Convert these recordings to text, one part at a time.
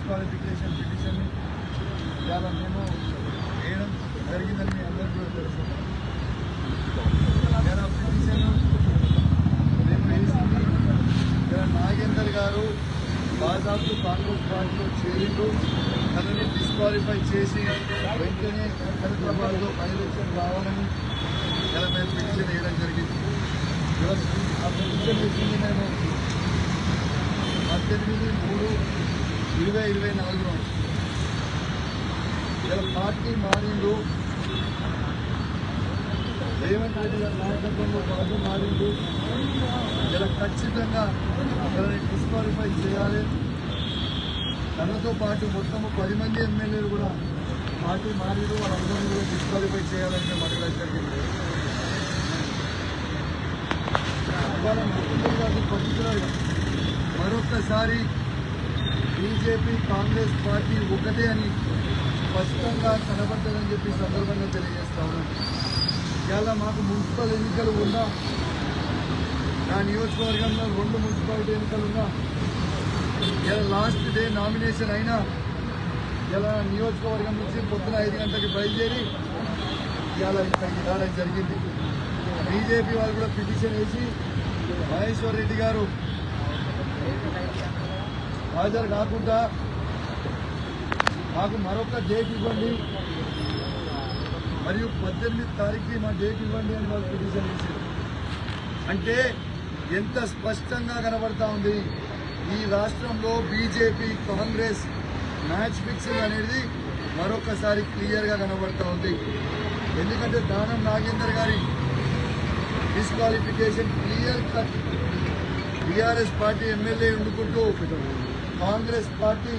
Disqualification petition చాలా మేము వేయడం జరిగిందని మీ అందరికీ కూడా తెలుసు. ఇలా పిటిషన్ మేము వేసింది ఇలా నాగేందర్ గారు బాజాబ్తు కాంగ్రెస్ పార్టీలో చేరిండు, తనని డిస్క్వాలిఫై చేసి వెంటనే హైదరాబాద్లో బై-ఎలక్షన్ రావాలని ఇలా మేము పిటిషన్ వేయడం జరిగింది. ఆ పిటిషన్ వేసింది మేము 18/3/2024 ఇలా పార్టీ మారిండు, రేవంత్ రెడ్డి గారి నాయకత్వంలో పార్టీ మారిండు. ఇలా ఖచ్చితంగా తనని డిస్క్వాలిఫై చేయాలి. తనతో పాటు మొత్తం 10 మంది ఎమ్మెల్యేలు కూడా పార్టీ మారిండు, వాళ్ళందరినీ కూడా డిస్క్వాలిఫై చేయాలని మేము అడగడం జరిగింది. ఇవాళ ముఖ్యమంత్రి గారికి పర్టికులర్గా మరొక్కసారి బీజేపీ కాంగ్రెస్ పార్టీ ఒకటే అని స్పష్టంగా కనబడ్డదని చెప్పి సందర్భంగా తెలియజేస్తా ఉన్నాను. ఇవాళ మాకు మున్సిపల్ ఎన్నికలు ఉన్నా, నా నియోజకవర్గంలో 2 మున్సిపాలిటీ ఎన్నికలు ఉన్నా, ఇలా లాస్ట్ డే నామినేషన్ అయినా ఇలా నియోజకవర్గం నుంచి పొద్దున 5 గంటలకు బయలుదేరి ఇలా ఇక్కడికి రావడం జరిగింది. బీజేపీ వాళ్ళు కూడా పిటిషన్ వేసి మహేశ్వర్ రెడ్డి గారు హాజరు కాకుండా మాకు మరొక డేట్ ఇవ్వండి, మరియు 18 తారీఖుకి మా డేట్ ఇవ్వండి అని వాళ్ళు పిటిషన్ వేసారు. అంటే ఎంత స్పష్టంగా కనబడతా ఉంది ఈ రాష్ట్రంలో బీజేపీ కాంగ్రెస్ మ్యాచ్ ఫిక్సింగ్ అనేది మరొకసారి క్లియర్గా కనబడతా ఉంది. ఎందుకంటే దానం నాగేందర్ గారి disqualification clear cut. TRS party MLA ఉండుకుంటూ కాంగ్రెస్ పార్టీ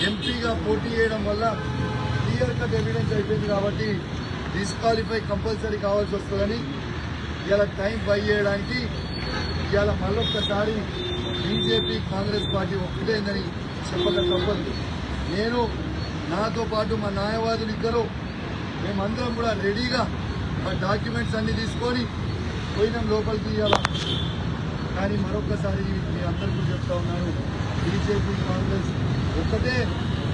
ఎంపీగా పోటీ చేయడం వల్ల క్లియర్ కట్ ఎవిడెన్స్ అయిపోయింది. కాబట్టి డిస్క్వాలిఫై కంపల్సరీ కావాల్సి వస్తుందని ఇలా టైం బై చేయడానికి ఇవాళ మళ్ళొక్కసారి బీజేపీ కాంగ్రెస్ పార్టీ ఒక్కటేందని చెప్పక తప్పదు. నేను నాతో పాటు మా న్యాయవాదులు ఇద్దరు మేమందరం కూడా రెడీగా మా డాక్యుమెంట్స్ అన్ని తీసుకొని పోయినాం లోపలికి ఇవ్వాల. కానీ మరొక్కసారి మీ అందరికీ చెప్తా ఉన్నాను, బీజేపీ కాంగ్రెస్ ఒక్కటే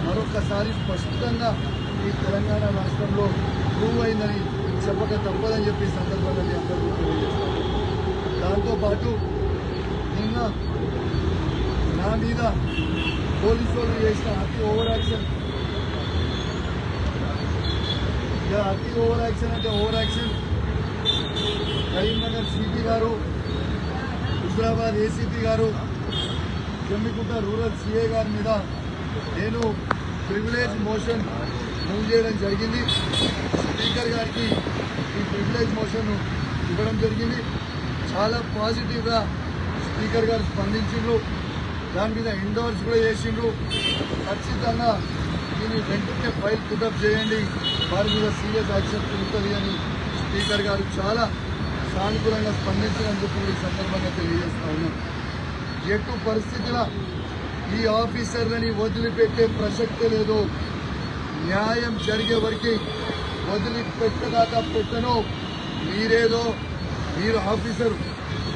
మరొక్కసారి స్పష్టంగా ఈ తెలంగాణ రాష్ట్రంలో ప్రూవ్ అయిందని చెప్పక తప్పదని చెప్పి సందర్భంగా మీ అందరికీ తెలియజేస్తాను. దాంతోపాటు నిన్న నా మీద పోలీసు వాళ్ళు చేసిన అతి ఓవర్ యాక్షన్ అంటే ఓవర్ యాక్షన్ కరీంనగర్ సిపి గారు, హుజరాబాద్ ఏసీపీ గారు, జమ్మికుంట రూరల్ సిఐ గారి మీద నేను ప్రివిలేజ్ మోషన్ మూవ్ చేయడం జరిగింది. స్పీకర్ గారికి ఈ ప్రివిలేజ్ మోషన్ ఇవ్వడం జరిగింది. చాలా పాజిటివ్గా స్పీకర్ గారు స్పందించిండ్రు, దాని మీద ఎండోర్స్ కూడా చేసిండ్రు. ఖచ్చితంగా దీన్ని వెంటనే ఫైల్ పుటప్ చేయండి, వారి మీద సీరియస్ యాక్షన్ ఉంటుంది అని స్పీకర్ గారు చాలా సానుకూలంగా స్పందించినందుకు ఈ సందర్భంగా తెలియజేస్తా ఉన్నాం. ఎటు పరిస్థితుల ఈ ఆఫీసర్లని వదిలిపెట్టే ప్రసక్తే లేదు. న్యాయం జరిగే వరకు వదిలిపెట్టదాకా పెట్టను. మీరు ఆఫీసరు,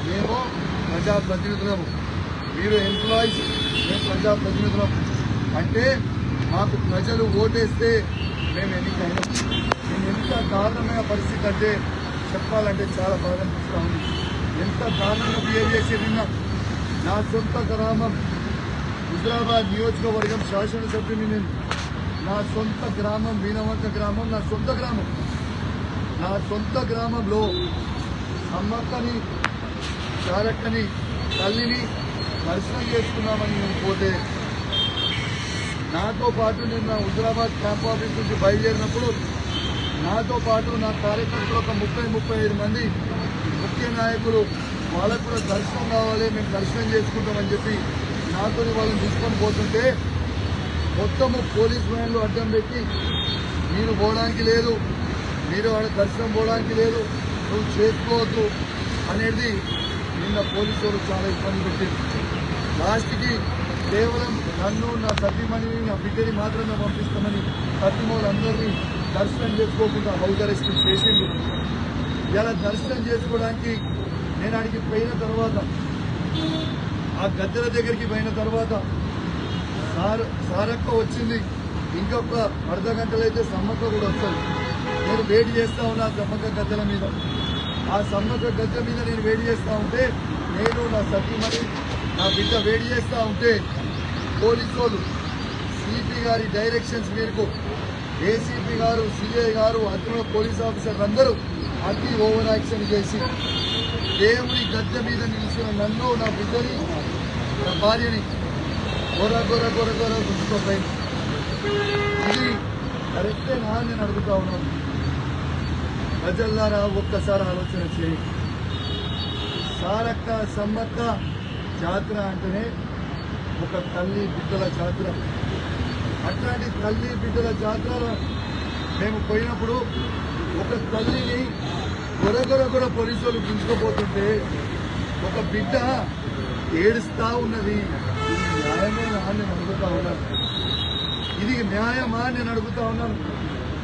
మేము ప్రజాప్రతినిధులము, మీరు ఎంప్లాయీస్, మేము ప్రజాప్రతినిధులము. అంటే మాకు ప్రజలు ఓటేస్తే మేము ఎన్నికైనా మేము ఎంత దారుణమైన పరిస్థితి అంటే చెప్పాలంటే చాలా బాధ అనిపిస్తూ ఉంది. ఎంత దారుణంగా బిహేవ్ చేసి నిన్న నా సొంత గ్రామం హుజరాబాద్ నియోజకవర్గం శాసనసభ్యుని నేను, నా సొంత గ్రామం వీణవంక గ్రామం, నా సొంత గ్రామంలో అమ్మక్కని చారక్కని తల్లిని దర్శనం చేసుకున్నామని నేను పోతే, నాతో పాటు నేను నా హుజరాబాద్ క్యాంప్ ఆఫీస్ నుంచి బయలుదేరినప్పుడు నాతో పాటు నా కార్యకర్తలు ఒక 30-35 మంది ముఖ్య నాయకులు, వాళ్ళకు కూడా దర్శనం కావాలి, మేము దర్శనం చేసుకుంటామని చెప్పి నాతో వాళ్ళని తీసుకొని పోతుంటే మొత్తము పోలీస్ వ్యాన్లు అడ్డం పెట్టి మీరు పోవడానికి లేదు, మీరు వాళ్ళ దర్శనం పోవడానికి లేదు, నువ్వు చేసుకోవద్దు అనేది నిన్న పోలీసు వాళ్ళు చాలా ఇబ్బంది పెట్టింది. లాస్ట్కి కేవలం నన్ను, నా సతీమణిని, నా బిడ్డని మాత్రమే పంపిస్తామని సతీమణులందరినీ దర్శనం చేసుకోకుండా హౌస్ అరెస్ట్ చేసిండు. ఇలా దర్శనం చేసుకోవడానికి నేను అడిగి పోయిన తర్వాత ఆ గద్దెల దగ్గరికి పోయిన తర్వాత సారక్క వచ్చింది. ఇంకొక అర్ధ గంటలు అయితే సమ్మక్క కూడా వస్తుంది. నేను వెయిట్ చేస్తా ఉన్నా సమ్మక్క గద్దెల మీద. ఆ సమ్మక్క గద్దె మీద నేను వెయిట్ చేస్తా ఉంటే, నేను నా సతీమణి నా బిడ్డ వెయిట్ చేస్తా ఉంటే, పోలీసు వాళ్ళు సిపి గారి డైరెక్షన్స్ మేరకు ఏసీపీ గారు, సిఐ గారు, అతను పోలీస్ ఆఫీసర్లు అందరూ అతి ఓవర్ యాక్షన్ చేసి దేవుడి గద్దె మీద నిలిచిన నన్ను, నా బిడ్డని, నా భార్యని గొర్ర గుంజుకోపోయింది. ఇది కరెక్టేనా నేను అడుగుతా ఉన్నాను. ప్రజల్లారా ఒక్కసారి ఆలోచన చేయండి. సారక్క సమ్మక్క జాతర అంటేనే ఒక తల్లి బిడ్డల జాతర. అట్లాంటి తల్లి బిడ్డల జాతరలో మేము పోయినప్పుడు ఒక తల్లిని గొరగొర పోలీసులు గుంజుకోపోతుంటే ఒక బిడ్డ ఏడుస్తా ఉన్నది. ఇది న్యాయమేనా అని నేను అడుగుతా ఉన్నాను. ఇది న్యాయమా అని నేను అడుగుతా ఉన్నాను.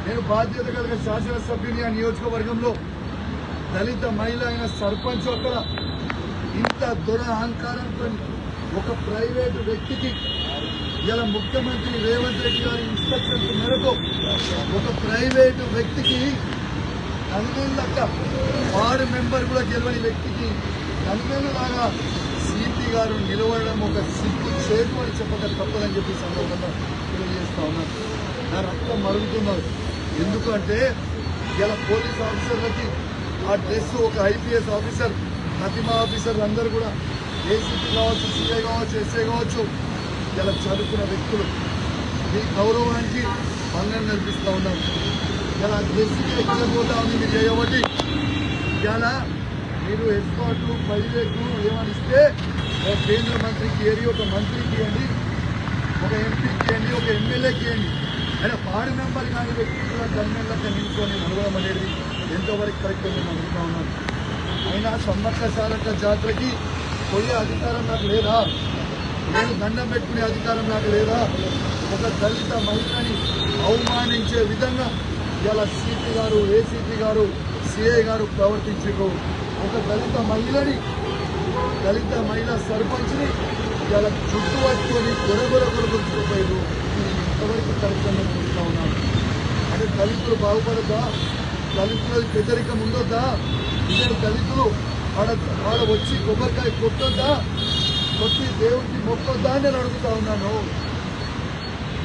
నేను బాధ్యత కలిగిన శాసనసభ్యుని ఆ నియోజకవర్గంలో దళిత మహిళ అయిన సర్పంచ్ అక్కడ ఇంత అహంకారంతో ఒక ప్రైవేటు వ్యక్తికి ఇలా ముఖ్యమంత్రి రేవంత్ రెడ్డి గారి ఇన్స్ట్రక్షన్స్ మేరకు ఒక ప్రైవేటు వ్యక్తికి కన్వీనర్లక్క వార్డు మెంబర్ కూడా గెలవని వ్యక్తికి కన్వీనర్ లాగా సిపి గారు నిలవడం ఒక సిగ్గు చేటు అని చెప్పక తప్పదని చెప్పి సందర్భంగా తెలియజేస్తా ఉన్నారు. నా రక్తం మరుగుతున్నారు. ఎందుకంటే ఇలా పోలీస్ ఆఫీసర్లకి ఆ డ్రెస్ ఒక ఐపీఎస్ ఆఫీసర్, ప్రతిమా ఆఫీసర్లు అందరూ కూడా ఏసీపీ కావచ్చు, సిఐ కావచ్చు, ఎస్ఐ కావచ్చు, ఇలా చదువుకున్న వ్యక్తులు మీ గౌరవానికి భంగం కల్పిస్తూ ఉన్నారు. ఇలా డ్రెస్కి ఎక్కకపోతా ఉంది మీరు చేయబట్టి. ఇలా మీరు ఎస్కాట్లు, పైలట్లు ఏమని ఇస్తే ఒక కేంద్ర మంత్రికి ఏరి, ఒక మంత్రికి ఇవ్వండి, ఒక ఎంపీకి ఇవ్వండి, ఒక ఎమ్మెల్యేకి ఇవ్వండి. అయినా వార్డు మెంబర్ కానీ వ్యక్తి కూడా గవర్నమెంట్లకు నిలుచుకొని నడవడం అనేది ఎంతవరకు కరెక్ట్ నేను అడుగుతా ఉన్నాను. అయినా సమ్మక్క సారక్క జాతరకి పోయే అధికారం నాకు లేదా? నేను దండం పెట్టుకునే అధికారం నాకు లేదా? ఒక దళిత మహిళని అవమానించే విధంగా ఇలా సిపి గారు, ఏసీపీ గారు, సిఐ గారు ప్రవర్తించారు. ఒక దళిత మహిళ సర్పంచ్ని ఇలా చుట్టూ పట్టుకొని గుర్తుపోయారు. ఎంతవరకు కరెక్ట్ అని చూస్తూ ఉన్నాను. అంటే దళితులు బాగుపడద్దా? దళితులది పెద్దరికం ఉండొద్దా? ఇదే దళితులు వాడ వచ్చి కొబ్బరికాయ కొట్టొద్దా? కొట్టి దేవుడికి మొక్కొద్దా అని నేను అడుగుతా ఉన్నాను.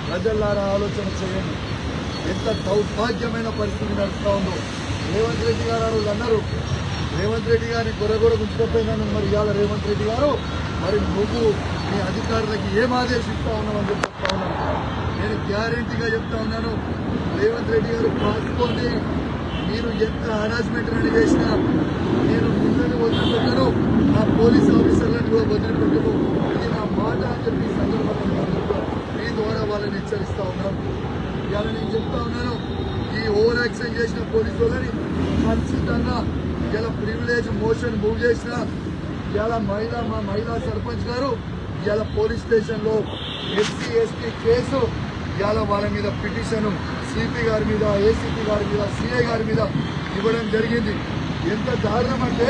ప్రజలారా ఆలోచన చేయండి. ఎంత దౌర్భాగ్యమైన పరిస్థితి నడుస్తూ ఉందో. రేవంత్ రెడ్డి గారు అన్నారు, రేవంత్ రెడ్డి గారిని గొరగొర గుంచుకోపోయినాను. మరి ఇవాళ రేవంత్ రెడ్డి గారు మరి నువ్వు మీ అధికారులకి ఏం ఆదేశిస్తా ఉన్నావని చెప్పి చెప్తా ఉన్నాను. నేను గ్యారెంటీగా చెప్తా ఉన్నాను, రేవంత్ రెడ్డి గారు పాల్గొని మీరు ఎంత హరాస్మెంట్ అని చేసినా నేను మిమ్మల్ని వదిలిపెట్టను, నా పోలీస్ ఆఫీసర్లను కూడా వదిలిపెట్టను. ఇది నా మాట అని చెప్పి సందర్భంగా మీ ద్వారా వాళ్ళని హెచ్చరిస్తా ఉన్నాను. ఇవాళ నేను చెప్తా ఉన్నాను, ఈ ఓవర్ యాక్షన్ చేసిన పోలీసు వాళ్ళని ఖచ్చితంగా ఇలా ప్రివిలేజ్ మోషన్ మూవ్ చేసిన ఇలా మా మహిళా సర్పంచ్ గారు ఇలా పోలీస్ స్టేషన్లో ఎస్సీ ఎస్టీ కేసు ఇలా వాళ్ళ మీద పిటిషన్ సిపి గారి మీద, ఏసీపీ గారి మీద, సిఐ గారి మీద ఇవ్వడం జరిగింది. ఎంత దారుణం అంటే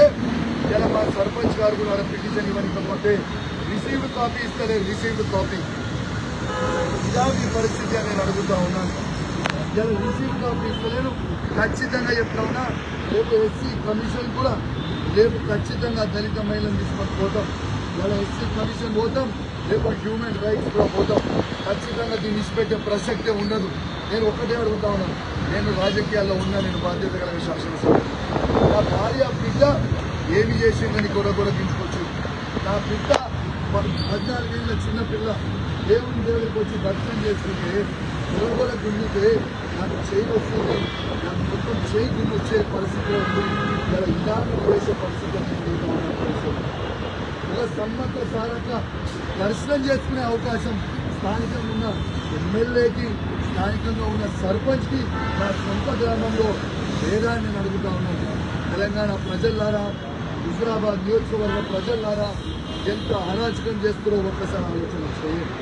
ఇలా మా సర్పంచ్ గారు కూడా పిటిషన్ ఇవ్వకపోతే రిసీవ్డ్ కాపీ ఇస్తలేదు. రిసీవ్డ్ కాపీ ఇలా మీ పరిస్థితి అని నేను అడుగుతా ఉన్నాను. ఇలా రిసీవ్డ్ కాపీ ఇస్తలేను. ఖచ్చితంగా చెప్తా ఉన్నా, రేపు ఎస్సీ కమిషన్ కూడా రేపు ఖచ్చితంగా దళిత మహిళను తీసుకొని పోతాం. ఇలా ఎస్సీ కమిషన్ పోతాం, రేపు హ్యూమన్ రైట్స్ కూడా పోతాం. ఖచ్చితంగా దీన్ని ఇచ్చిపెట్టే ప్రసక్తే ఉండదు. నేను ఒక్కటే అడుగుతా ఉన్నాను, నేను రాజకీయాల్లో ఉన్నా, నేను బాధ్యత కలిగిన శాసనసభ్యుడు. నా భార్య బిడ్డ ఏమి చేసిందని గొడగొడగించుకోవచ్చు. నా బిడ్డ 14 ఏళ్ళ చిన్నపిల్ల దేవుని దగ్గరికి వచ్చి దర్శనం చేసుకుంటే గొడగొడ గుండితే నాకు చేయి వస్తుంది, నాకు మొత్తం చేయి గుండి వచ్చే పరిస్థితిలో ఉంది. ఇలా ఇలాంటి చేసే పరిస్థితి ఇలా సమ్మక్క సారక్క దర్శనం చేసుకునే అవకాశం స్థానికంగా ఉన్న ఎమ్మెల్యేకి, స్థానికంగా ఉన్న సర్పంచ్కి నా సొంత గ్రామంలో లేదా నేను అడుగుతా ఉన్నాను. తెలంగాణ ప్రజల్లారా, హుజురాబాద్ నియోజకవర్గ ప్రజల్లారా, ఎంత అరాచకం చేస్తారో ఒక్కసారి ఆలోచన చేయండి.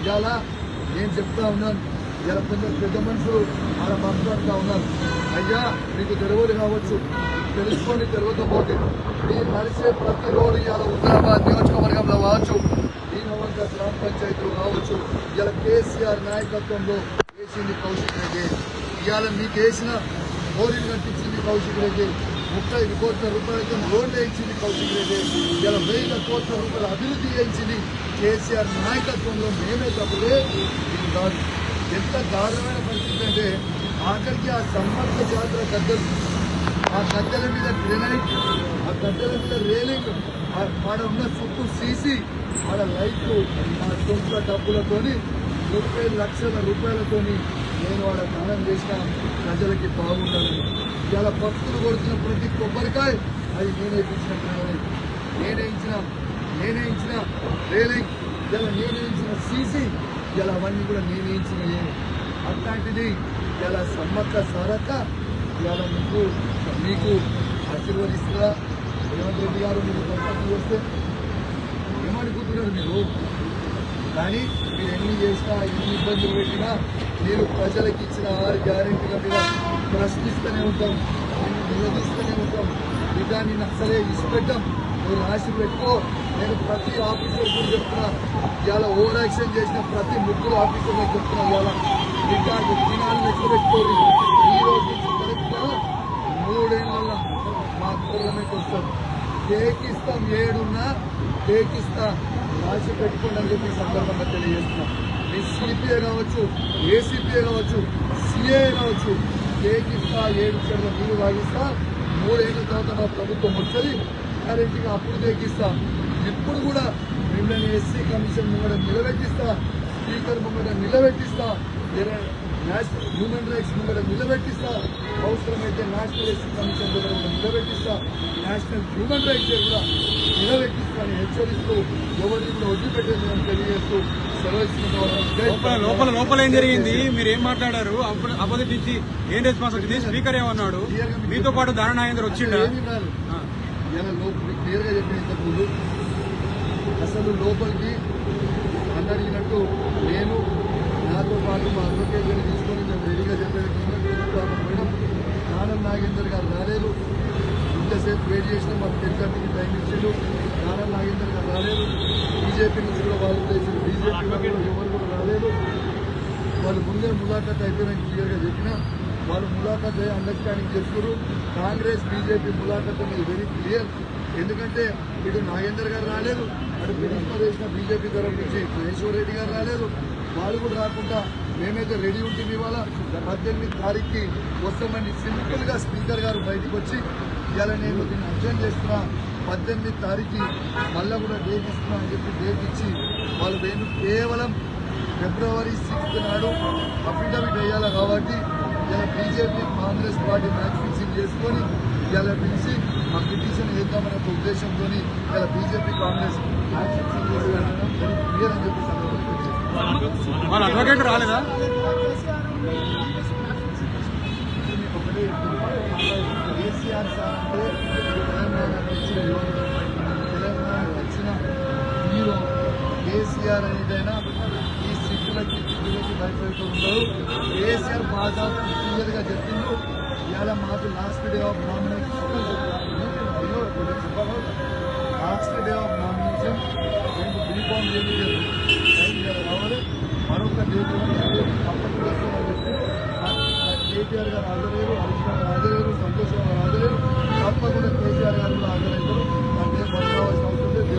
ఇవాళ నేను చెప్తా ఉన్నాను, ఇలా కొందరు పెద్ద మనుషులు ఆడ మాట్లాడుతూ ఉన్నారు, అయ్యా మీకు తెరవరు కావచ్చు, తెలుసుకొని తెరవకపోతే మీరు నడిచే ప్రతి రోడ్డు ఇవాళ హుజురాబాద్ నియోజకవర్గంలో కావచ్చు, పంచాయతీలు కావచ్చు, ఇలా కేసీఆర్ నాయకత్వంలో వేసింది కౌశిక్ రెడ్డి. ఇవాళ మీకు వేసిన బోరీలు కట్టించింది కౌశిక్ రెడ్డి. 30 కోట్ల రూపాయలతో రోడ్లు వేయించింది కౌశిక్ రెడ్డి. ఇలా 1000 కోట్ల రూపాయల అభివృద్ధి చేయించింది కేసీఆర్ నాయకత్వంలో. మేమే తప్పులే ఇది కాదు. ఎంత దారుణమైన పరిస్థితి అంటే ఆఖరికి ఆ సమ్మక్క జాతర గద్దెలు, ఆ గద్దెల మీద గ్రెనైట్, ఆ గద్దెల మీద రేలింగ్, ఆడ ఉన్న చుట్టూ సీసీ, ఆడ లైట్లు, ఆ సొంత డబ్బులతోని 30 లక్షల రూపాయలతోని నేను వాడ దానం చేసిన ప్రజలకి బాగుండాలని. ఇలా భక్తులు కొడుతున్న ప్రతి కొబ్బరికాయ అది నేనే ఇచ్చిన గ్రెనైట్, నేనే ఇచ్చిన రేలింగ్, ఇలా నేనే ఇచ్చిన సీసీ, ఇలా అవన్నీ కూడా నేనే ఇచ్చినవి. అట్లాంటిది ఇలా సమ్మక్క సారక్క ఇలా మీకు ఆశీర్వదిస్తున్నా. రేవంత్ రెడ్డి గారు మీరు దర్శనం చేస్తే ఏమనుకుంటున్నారు మీరు? కానీ మీరు ఎన్ని చేసినా, ఎన్ని ఇబ్బందులు పెట్టినా మీరు ప్రజలకు ఇచ్చిన 6 గ్యారెంటీల మీద ప్రశ్నిస్తూనే ఉంటాం, నిలదీస్తూనే ఉంటాం. విధాన్ని అసలే ఇష్టపెట్టాం. నువ్వు రాసి పెట్టుకో. నేను ప్రతి ఆఫీసర్ కూడా చెప్తున్నా, ఇవాళ ఓవర్ యాక్షన్ చేసిన ప్రతి ముగ్గురు ఆఫీసర్లకు చెప్తున్నా, ఇవాళ రికార్డు దినాలను ఎక్కువ పెట్టుకోరు. ఈ రోజు నుంచి కరెక్ట్గా 3 ఏళ్ళ మా పార్లమెంట్ వస్తాం. కేకిస్తాం, 7 ఉన్నా కేకిస్తా, రాసి పెట్టుకోండి అని చెప్పి సందర్భంగా తెలియజేస్తున్నాం. మీ సిపిఐ కావచ్చు, ఏసీపీఏ కావచ్చు, సిఏ కావచ్చు, కేకిస్తా, 7 చెట్ల నీరు తాగిస్తా. 3 ఏళ్ళ తర్వాత మా ప్రభుత్వం వస్తుంది, గ్యారెంటీగా అప్పుడు కేకిస్తా. ఇప్పుడు కూడా మిమ్మల్ని ఎస్సీ కమిషన్ ముంగడ నిలబెట్టిస్తా, స్పీకర్ ముంగడ నిలబెట్టిస్తా, నేషనల్ హ్యూమన్ రైట్స్ ముంగడ నిలబెట్టిస్తా, అవసరమైతే నేషనల్ ఎస్సీ కమిషన్ దగ్గర కూడా నిలబెట్టిస్తా, నేషనల్ హ్యూమన్ రైట్స్ కూడా నిలబెట్టిస్తా అని హెచ్చరిస్తూ ఎవరిని కూడా వదిలిపెట్టేది అని తెలియజేస్తూ లోపల ఏం జరిగింది, మీరు ఏం మాట్లాడారు, అపోజిట్ నుంచి ఏం రెస్పాన్స్ వచ్చింది, స్పీకర్ ఏమన్నాడు, మీతో పాటు దాన నాగేంద్ర వచ్చిండా? క్లియర్ గా చెప్పిన ఇంతకుముందు అసలు లోపలికి అన్నడిగినట్టు నేను నాతో పాటు మా అడ్వకేట్ గారిని తీసుకొని మేము రెడీగా చెప్పేది మేడం దానం నాగేందర్ గారు రాలేదు. ఇంతసేపు వెయిట్ చేసినా మాకు 10:30కి టైం ఇచ్చారు. దానం నాగేందర్ గారు రాలేదు. బీజేపీ నుంచి కూడా వాళ్ళు చేసిన బీజేపీ ఎవరు కూడా రాలేదు. వాళ్ళు ముందే ములాఖాత్ అయిపోయినట్టు క్లియర్గా చెప్పినా వాళ్ళు ములాఖాత్ అండర్స్టాండింగ్ చేస్తున్నారు. కాంగ్రెస్ బీజేపీ ములాఖాత్ అనేది వెరీ క్లియర్. ఎందుకంటే ఇటు నాగేందర్ గారు రాలేదు, అటు పిటిషన్ చేసిన బీజేపీ తరఫు నుంచి మహేశ్వర్ రెడ్డి గారు రాలేదు. వాళ్ళు కూడా రాకుండా మేమైతే రెడీ ఉంటుంది. ఇవాళ 18 తారీఖుకి వస్తామని సింపుల్గా స్పీకర్ గారు బయటకు వచ్చి ఇవాళ నేను దీన్ని అర్జెంట్ చేస్తున్నా, 18 తారీఖు మళ్ళీ కూడా డేట్ ఇస్తున్నా అని చెప్పి డేట్ ఇచ్చి వాళ్ళు కేవలం ఫిబ్రవరి 6 నాడు అఫిడవిట్ వేయాలి. కాబట్టి ఇలా BJP Congress party match fixing చేసుకొని ఇలా పిలిచి ఆ పిటిషన్ వేద్దామనే ఒక ఉద్దేశంతో ఇలా బీజేపీ కాంగ్రెస్ మ్యాచ్ ఫిక్సింగ్ చేసి క్లియర్ అని చెప్పి వాళ్ళ అడ్వకేట్ రాలేదా? కేసీఆర్ సార్ అంటే తెలంగాణ వచ్చిన హీరో కేసీఆర్ అనేదైనా ఈ సిక్కులకి భయపడుతూ ఉంటారు. కేసీఆర్ బాగా క్లియర్గా చెప్పిండు. ఇవాళ మాకు last day of nomination B form రావాలి. మరొక డేట్ తప్పకుండా కేటీఆర్ గారు హాజరయ్యారు, హరీష్ గారు హాజరయ్యారు, సంతోష్ గారు హాజరయ్యారు. తప్పకుండా కేసీఆర్ గారు కూడా హాజరయ్యారు. దాంట్లో బదలావాల్సిన అవసరం లేదు.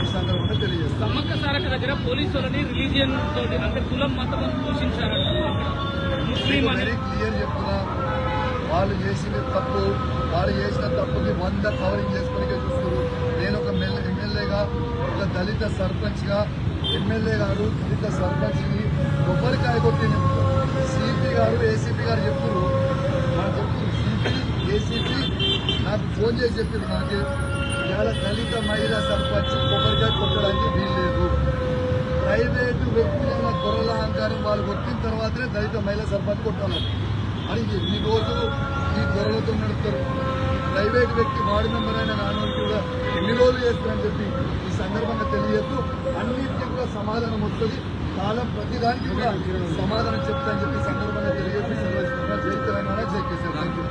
ఈ సందర్భంగా తెలియజేస్తాం. సమ్మక్క సారక్క దగ్గర పోలీసులని రిలీజియన్ తోటి అంటే కులం మతం పోషించారంట. ముస్లిం అని వెరీ క్లియర్ చెప్తున్నా. వాళ్ళు చేసిన తప్పు, వాళ్ళు చేసిన తప్పుకి 100 కవరింగ్ చేసుకుని చూస్తున్నారు. నేను ఒక ఎమ్మెల్యేగా, ఒక దళిత సర్పంచ్గా, ఎమ్మెల్యే గారు దళిత సర్పంచ్ని కొబ్బరికాయ కొట్టిన సిపి గారు, ఏసీపీ గారు చెప్తున్నారు. నాకు చెప్తున్నారు సిపి, ఏసీపీ నాకు ఫోన్ చేసి చెప్పింది. నాకు ఇవాళ దళిత మహిళా సర్పంచ్ కొబ్బరికాయ కొట్టడానికి వీల్లేదు. ప్రైవేటు వ్యక్తులైన దొరల అహంకారం వాళ్ళు కొట్టిన తర్వాతనే దళిత మహిళా సర్పంచ్ కొట్టాలి అని ఎన్ని రోజులు ఈ దొరలతో నడుపుతారు. ప్రైవేట్ వ్యక్తి వార్డు మెంబర్ అయిన నాన్నకి కూడా ఎన్ని రోజులు చేస్తారని చెప్పి ఈ సందర్భంగా తెలియజేస్తూ అన్నింటికి కూడా సమాధానం వస్తుంది. కాలం ప్రతిదానికి కూడా సమాధానం చెప్తానని చెప్పి సందర్భంగా తెలియజేసి జై తెలంగాణ, జై కేసీఆర్. Thank you.